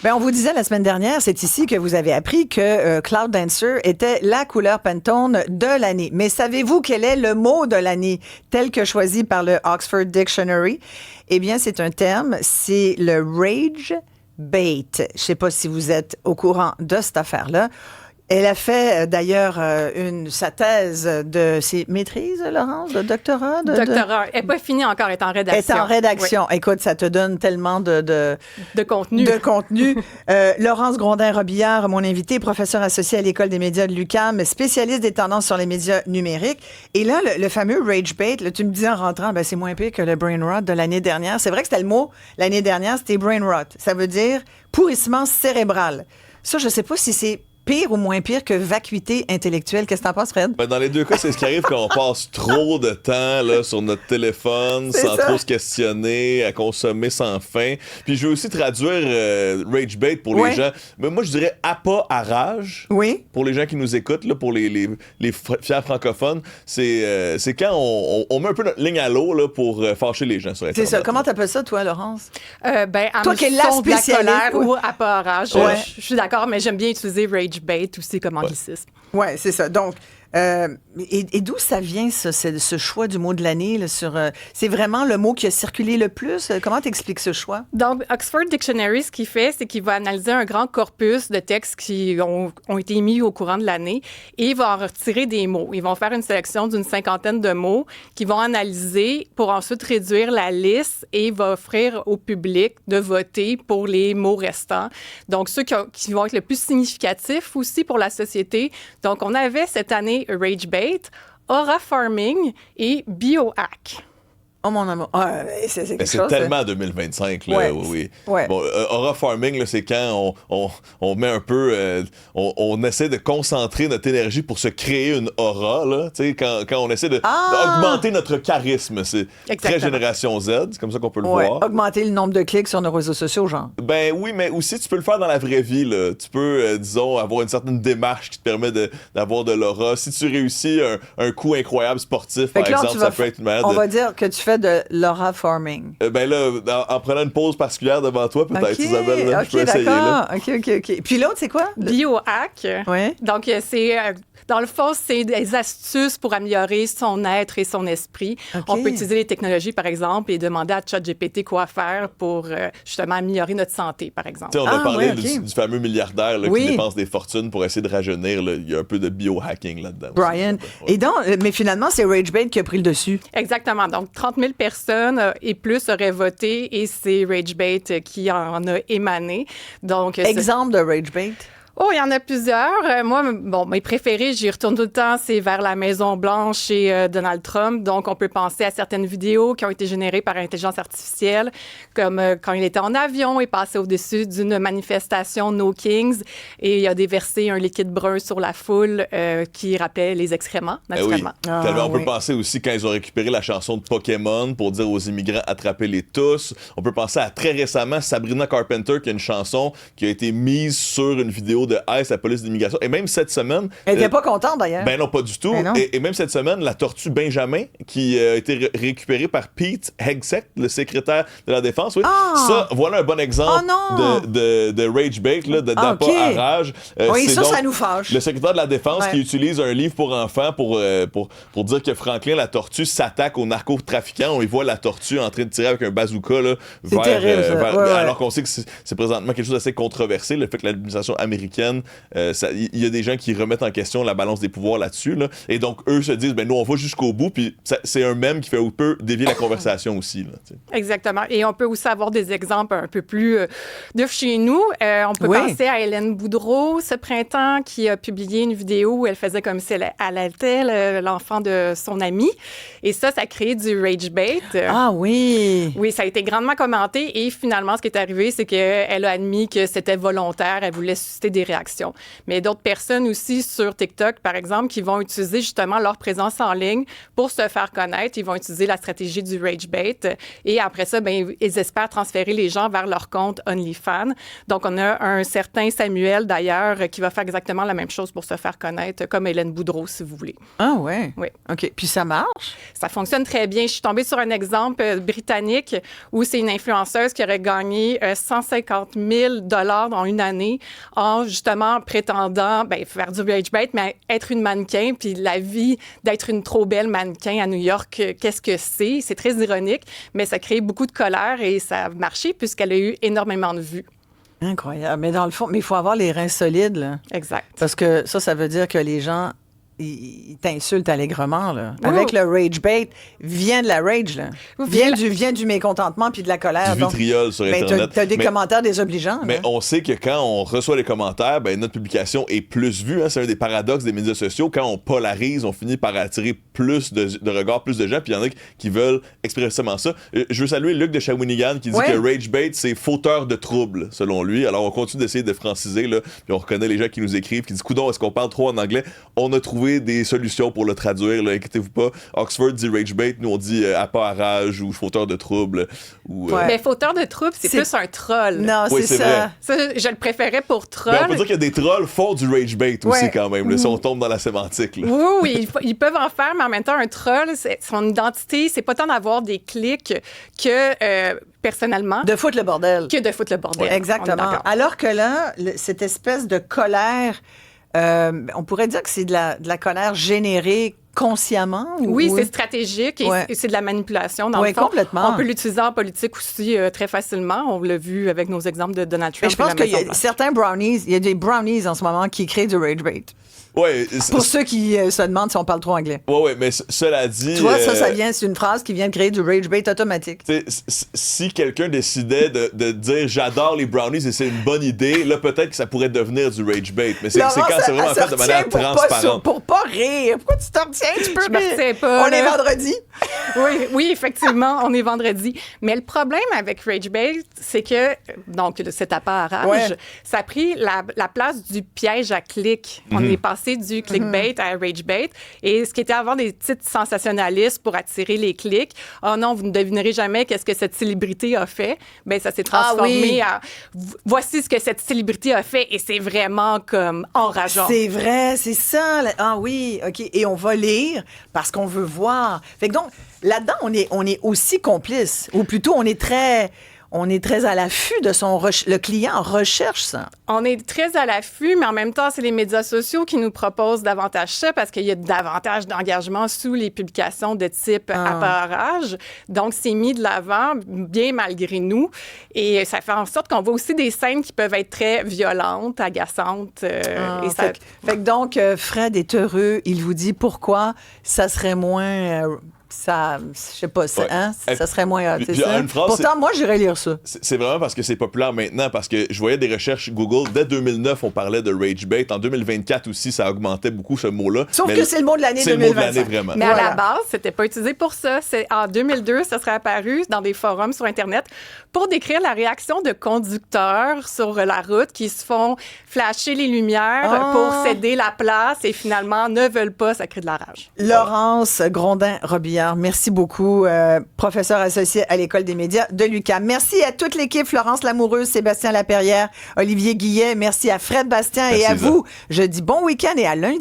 Ben, on vous disait la semaine dernière, c'est ici que vous avez appris que Cloud Dancer était la couleur Pantone de l'année. Mais savez-vous quel est le mot de l'année tel que choisi par le Oxford Dictionary? Eh bien, c'est un terme, c'est le rage bait. Je ne sais pas si vous êtes au courant de cette affaire-là. Elle a fait d'ailleurs sa thèse de ses maîtrises, Laurence, de doctorat? Doctorat. Elle n'est pas finie encore, elle est en rédaction. Elle est en rédaction. Oui. Écoute, ça te donne tellement de contenu. De contenu. Laurence Grondin-Robillard, mon invitée, professeure associée à l'École des médias de l'UQAM, spécialiste des tendances sur les médias numériques. Et là, le fameux rage bait, là, tu me disais en rentrant, ben, c'est moins pire que le brain rot de l'année dernière. C'est vrai que c'était le mot, l'année dernière, c'était brain rot. Ça veut dire pourrissement cérébral. Ça, je ne sais pas si c'est pire ou moins pire que vacuité intellectuelle. Qu'est-ce que t'en penses, Fred? Ben, dans les deux cas, c'est ce qui arrive quand on passe trop de temps là, sur notre téléphone, sans trop se questionner, à consommer sans fin. Puis je veux aussi traduire rage bait pour les gens. Mais moi, je dirais appât à rage. Oui. Pour les gens qui nous écoutent, là, pour les fiers francophones, c'est quand on met un peu notre ligne à l'eau là, pour fâcher les gens sur Internet. C'est ça. Comment t'appelles ça, toi, Laurence? Toi qui es la spécialiste. La colère ou appât à rage. Ouais. Je suis d'accord, mais j'aime bien utiliser rage bait aussi comme anglicisme. Oui, c'est ça. Donc, et d'où ça vient, ce choix du mot de l'année? Là, c'est vraiment le mot qui a circulé le plus? Comment t'expliques ce choix? Donc, Oxford Dictionary, ce qu'il fait, c'est qu'il va analyser un grand corpus de textes qui ont été émis au courant de l'année et il va en retirer des mots. Ils vont faire une sélection d'une 50aine de mots qu'ils vont analyser pour ensuite réduire la liste et il va offrir au public de voter pour les mots restants. Donc, ceux qui vont être le plus significatifs aussi pour la société. Donc, on avait cette année rage bait, aura farming et biohack. Oh mon amour. C'est quelque c'est chose. C'est tellement 2025, là. Ouais. Oui. Ouais. Bon, aura farming, là, c'est quand on met un peu. On essaie de concentrer notre énergie pour se créer une aura, là. Tu sais, quand on essaie d'augmenter notre charisme. C'est très génération Z, c'est comme ça qu'on peut le voir. Augmenter le nombre de clics sur nos réseaux sociaux, genre. Ben oui, mais aussi, tu peux le faire dans la vraie vie, là. Tu peux, disons, avoir une certaine démarche qui te permet d'avoir de l'aura. Si tu réussis un coup incroyable sportif, par exemple, ça peut être une manière On va dire que tu fais de l'aura farming. Ben là, en prenant une pause particulière devant toi, peut-être, Isabelle, là, je peux essayer. Là. OK. Puis l'autre, c'est quoi? Biohack. Oui. Donc, c'est... Dans le fond, c'est des astuces pour améliorer son être et son esprit. Okay. On peut utiliser les technologies, par exemple, et demander à ChatGPT quoi faire pour justement améliorer notre santé, par exemple. T'sais, on a parlé du fameux milliardaire là, qui dépense des fortunes pour essayer de rajeunir. Là. Il y a un peu de biohacking là-dedans. Brian. Et donc, mais finalement, c'est rage bait qui a pris le dessus. Exactement. Donc, 30 000 personnes et plus auraient voté et c'est rage bait qui en a émané. Donc, exemple de rage bait? Oh, il y en a plusieurs. Moi, bon, mes préférés, j'y retourne tout le temps, c'est vers la Maison-Blanche et Donald Trump. Donc, on peut penser à certaines vidéos qui ont été générées par intelligence artificielle, comme quand il était en avion et passé au-dessus d'une manifestation No Kings et il a déversé un liquide brun sur la foule qui rappelait les excréments, naturellement. On peut penser aussi quand ils ont récupéré la chanson de Pokémon pour dire aux immigrants « attrapez-les tous ». On peut penser à très récemment Sabrina Carpenter qui a une chanson qui a été mise sur une vidéo de ICE, la police d'immigration. Et même cette semaine... Elle n'était pas contente, d'ailleurs. Ben non, pas du tout. Et même cette semaine, la tortue Benjamin, qui a été récupérée par Pete Hegseth, le secrétaire de la Défense. Oui. Ça, voilà un bon exemple de rage bait, d'appât à rage. Oui, ça nous fâche. Le secrétaire de la Défense qui utilise un livre pour enfants pour dire que Franklin, la tortue, s'attaque aux narcotrafiquants. On y voit la tortue en train de tirer avec un bazooka là, alors qu'on sait que c'est présentement quelque chose d'assez controversé, le fait que l'administration américaine, il y a des gens qui remettent en question la balance des pouvoirs là-dessus. Là. Et donc, eux se disent, nous, on va jusqu'au bout. Puis c'est un mème qui fait un peu dévier la conversation aussi. Là, exactement. Et on peut aussi avoir des exemples un peu plus de chez nous. On peut penser à Hélène Boudreau ce printemps qui a publié une vidéo où elle faisait comme si elle allaitait l'enfant de son ami. Et ça a créé du rage bait. Ah oui! Oui, ça a été grandement commenté. Et finalement, ce qui est arrivé, c'est qu'elle a admis que c'était volontaire. Elle voulait susciter des réactions. Mais il y a d'autres personnes aussi sur TikTok, par exemple, qui vont utiliser justement leur présence en ligne pour se faire connaître. Ils vont utiliser la stratégie du rage bait et après ça, ben, ils espèrent transférer les gens vers leur compte OnlyFans. Donc, on a un certain Samuel, d'ailleurs, qui va faire exactement la même chose pour se faire connaître, comme Hélène Boudreau, si vous voulez. Ah ouais? Oui. OK. Puis ça marche? Ça fonctionne très bien. Je suis tombée sur un exemple britannique où c'est une influenceuse qui aurait gagné 150 000 $ dans une année en justement prétendant faire du rage bait, mais être une mannequin, puis la vie d'être une trop belle mannequin à New York, qu'est-ce que c'est? C'est très ironique, mais ça crée beaucoup de colère et ça a marché puisqu'elle a eu énormément de vues. Incroyable. Mais dans le fond, il faut avoir les reins solides, là. Exact. Parce que ça veut dire que les gens, ils t'insultent allègrement, là. Oui. Avec le rage bait, vient de la rage, là. Vient du mécontentement puis de la colère. Du vitriol sur Internet. T'as des commentaires désobligeants. Mais là. on sait que quand on reçoit les commentaires, notre publication est plus vue. Hein, c'est un des paradoxes des médias sociaux. Quand on polarise, on finit par attirer plus de regards, plus de gens. Puis il y en a qui veulent expressément ça. Je veux saluer Luc de Shawinigan qui dit que rage bait, c'est fauteur de troubles, selon lui. Alors on continue d'essayer de franciser, là. Puis on reconnaît les gens qui nous écrivent, qui disent « Coudon, est-ce qu'on parle trop en anglais? » On a trouvé des solutions pour le traduire, là, inquiétez-vous pas. Oxford dit rage bait, nous on dit appât à rage ou fauteur de troubles. Mais fauteur de troubles, c'est plus un troll. Non, oui, c'est ça. Ça, je le préférais pour troll. On peut dire qu'il y a des trolls font du rage bait aussi quand même, là, si on tombe dans la sémantique. Là. Oui, ils peuvent en faire, mais en même temps, un troll, son identité, c'est pas tant d'avoir des clics que personnellement. De foutre le bordel. Que de foutre le bordel. Ouais, exactement. Alors que là, cette espèce de colère, on pourrait dire que c'est de la colère générée consciemment? Oui, c'est stratégique et c'est de la manipulation. Dans le fond, complètement. On peut l'utiliser en politique aussi très facilement. On l'a vu avec nos exemples de Donald Trump. Mais je pense qu'il y a certains brownies, il y a des brownies en ce moment qui créent du rage bait. Ouais, pour ceux qui se demandent si on parle trop anglais. Oui, mais cela dit... Tu vois, c'est une phrase qui vient de créer du rage bait automatique. Si quelqu'un décidait de dire « j'adore les brownies et c'est une bonne idée », là, peut-être que ça pourrait devenir du rage bait. Mais c'est quand c'est vraiment fait de manière transparente. Pour pas rire. Pourquoi tu t'en retiens? Tu peux rire. Pas, on est vendredi. Oui, effectivement, on est vendredi. Mais le problème avec rage bait, c'est que, donc, cet appât à rage, ça a pris la place du piège à clic. On est passé du clickbait à rage bait. Et ce qui était avant des titres sensationnalistes pour attirer les clics, « Oh non, vous ne devinerez jamais qu'est-ce que cette célébrité a fait. » Bien, ça s'est transformé à « Voici ce que cette célébrité a fait. » Et c'est vraiment comme enrageant. C'est vrai, c'est ça. Ah oui, OK. Et on va lire parce qu'on veut voir. Fait que donc, là-dedans, on est aussi complice. Ou plutôt, on est très à l'affût de le client recherche ça. On est très à l'affût, mais en même temps, c'est les médias sociaux qui nous proposent davantage ça parce qu'il y a davantage d'engagement sous les publications de type apparage. Donc, c'est mis de l'avant, bien malgré nous. Et ça fait en sorte qu'on voit aussi des scènes qui peuvent être très violentes, agaçantes. Fait que donc, Fred est heureux. Il vous dit pourquoi ça serait moins... ça, je sais pas, ça serait moins hot, c'est ça? Pourtant, moi, j'irais lire ça. C'est vraiment parce que c'est populaire maintenant, parce que je voyais des recherches Google. Dès 2009, on parlait de rage bait. En 2024 aussi, ça augmentait beaucoup, ce mot-là. Sauf que c'est le mot de l'année 2025. C'est le mot de l'année, vraiment. Mais à la base, c'était pas utilisé pour ça. En 2002, ça serait apparu dans des forums sur Internet pour décrire la réaction de conducteurs sur la route qui se font flasher les lumières pour céder la place et finalement ne veulent pas, ça crée de la rage. Laurence Grondin-Robillard, merci beaucoup, professeure associée à l'École des médias de l'UQAM. Merci à toute l'équipe, Florence Lamoureuse, Sébastien Laperrière, Olivier Guillet. Merci à Fred Bastien et à vous. Je dis bon week-end et à lundi.